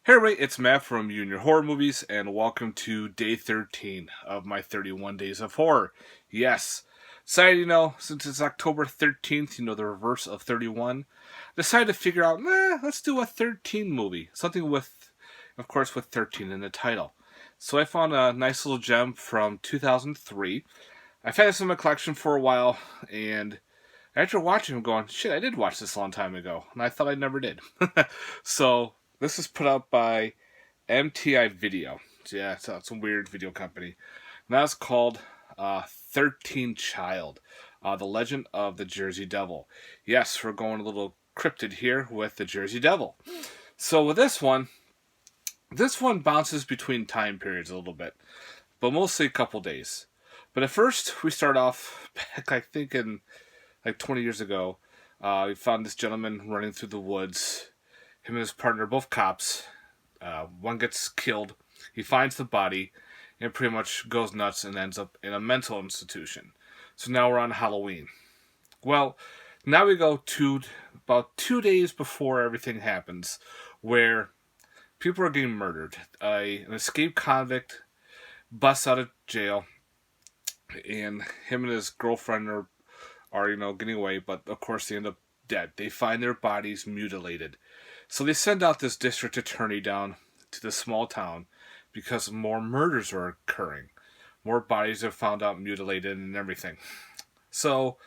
Hey everybody, it's Matt from Junior Horror Movies, and welcome to day 13 of my 31 Days of Horror. Yes, since it's October 13th, the reverse of 31, decided to figure out, let's do a 13 movie. Something with, of course, with 13 in the title. So I found a nice little gem from 2003. I've had this in my collection for a while, and after watching him going, shit, I did watch this a long time ago, and I thought I never did. So, this is put out by MTI Video. Yeah, it's a weird video company. And that's called 13 Child, The Legend of the Jersey Devil. Yes, we're going a little cryptid here with the Jersey Devil. So with this one bounces between time periods a little bit, but mostly a couple days. But at first, we start off back, I think, in like 20 years ago. We found this gentleman running through the woods. Him and his partner, both cops. One gets killed. He finds the body and pretty much goes nuts and ends up in a mental institution. So now we're on Halloween. Well, now we go to about 2 days before everything happens, where people are getting murdered. An escaped convict busts out of jail, and him and his girlfriend are getting away, but of course they end up dead. They find their bodies mutilated. So they send out this district attorney down to the small town because more murders are occurring. More bodies are found out mutilated and everything. So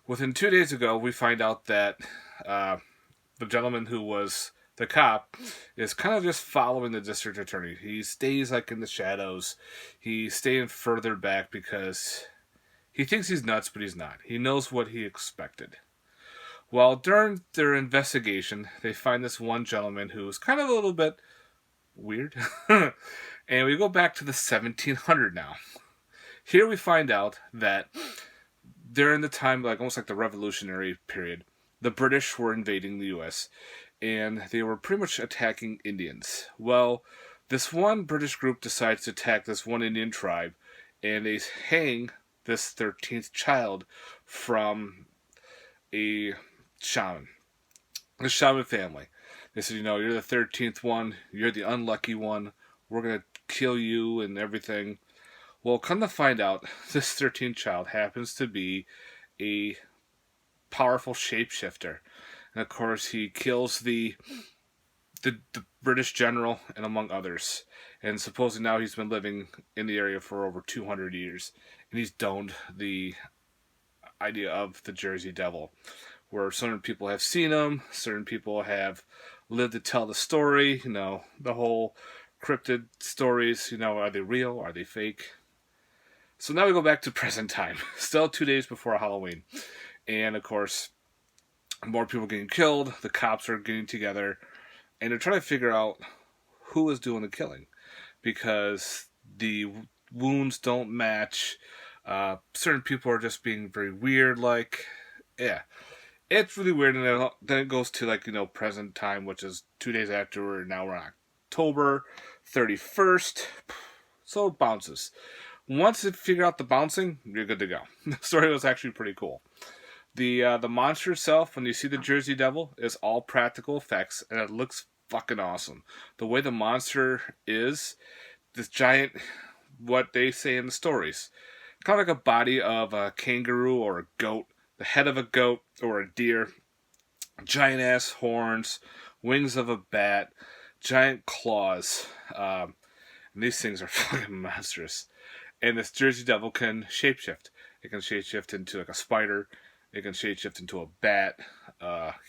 within 2 days ago, we find out that the gentleman who was the cop is kind of just following the district attorney. He stays like in the shadows. He's staying further back because he thinks he's nuts, but he's not. He knows what he expected. Well, during their investigation, they find this one gentleman who's kind of a little bit weird. And we go back to the 1700 now. Here we find out that during the time, like almost like the Revolutionary period, the British were invading the U.S. and they were pretty much attacking Indians. Well, this one British group decides to attack this one Indian tribe, and they hang this 13th child from a shaman. The shaman family. They said, you're the 13th one, you're the unlucky one, we're going to kill you and everything. Well, come to find out, this 13th child happens to be a powerful shapeshifter. And of course, he kills the British general, and among others. And supposedly now he's been living in the area for over 200 years. And he's donned the idea of the Jersey Devil, where certain people have seen him, certain people have lived to tell the story, the whole cryptid stories, are they real, are they fake? So now we go back to present time, still 2 days before Halloween. And of course, more people getting killed, the cops are getting together, and they're trying to figure out who is doing the killing, because the wounds don't match. Certain people are just being very weird, it's really weird. And then it goes to present time, which is 2 days after. Now we're on October 31st, so it bounces. Once you figure out the bouncing, you're good to go. The story was actually pretty cool. The monster itself, when you see the Jersey Devil, is all practical effects, and it looks fucking awesome. The way the monster is, this giant, what they say in the stories, kind of like a body of a kangaroo or a goat, the head of a goat or a deer, giant ass horns, wings of a bat, giant claws. And these things are fucking monstrous. And this Jersey Devil can shapeshift. It can shapeshift into like a spider. It can shapeshift into a bat,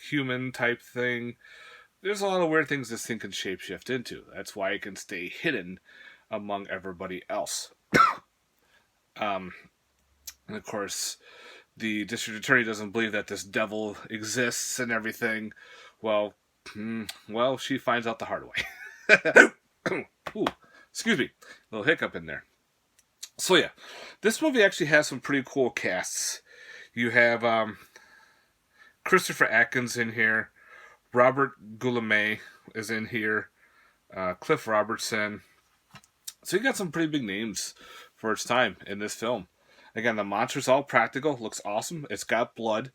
human type thing. There's a lot of weird things this thing can shapeshift into. That's why it can stay hidden among everybody else. And of course, the district attorney doesn't believe that this devil exists and everything. Well, she finds out the hard way. Ooh, excuse me, a little hiccup in there. So yeah, this movie actually has some pretty cool casts. You have Christopher Atkins in here, Robert Guillaume is in here, Cliff Robertson. So you got some pretty big names for its time in this film. Again, the monster's all practical, looks awesome. It's got blood.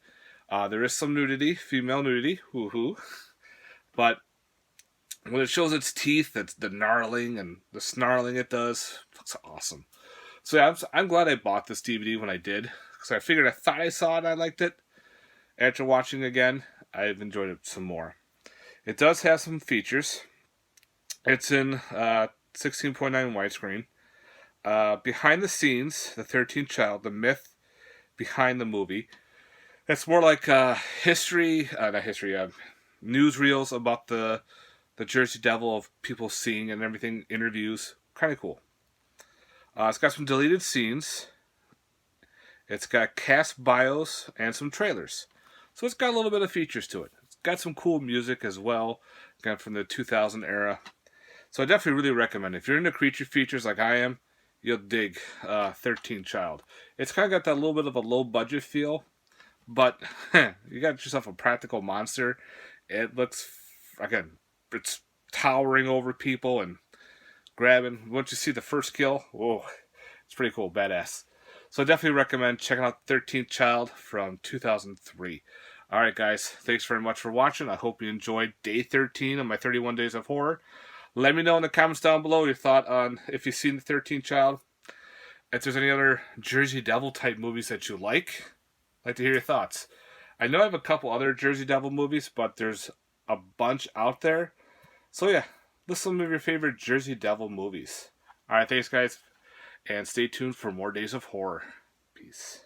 There is some nudity, female nudity, woohoo. But When it shows its teeth, it's the gnarling and the snarling it does. It's awesome. So yeah, I'm glad I bought this DVD when I did, because I thought I saw it, I liked it. After watching again, I've enjoyed it some more. It does have some features. It's in 16.9 widescreen. Behind the scenes, the 13th Child, the myth behind the movie. It's more like newsreels about the Jersey Devil, of people seeing and everything, interviews. Kind of cool. It's got some deleted scenes. It's got cast bios and some trailers. So it's got a little bit of features to it. It's got some cool music as well, kind of from the 2000 era. So I definitely really recommend it. If you're into creature features like I am, you'll dig 13th Child. It's kind of got that little bit of a low budget feel, but you got yourself a practical monster. It looks, again, it's towering over people and grabbing. Once you see the first kill, whoa, it's pretty cool, badass. So I definitely recommend checking out 13th Child from 2003. Alright guys, thanks very much for watching. I hope you enjoyed day 13 of my 31 Days of Horror. Let me know in the comments down below your thought on if you've seen the 13th Child. If there's any other Jersey Devil type movies that you like, I'd like to hear your thoughts. I know I have a couple other Jersey Devil movies, but there's a bunch out there. So yeah, list some of your favorite Jersey Devil movies. Alright, thanks guys, and stay tuned for more Days of Horror. Peace.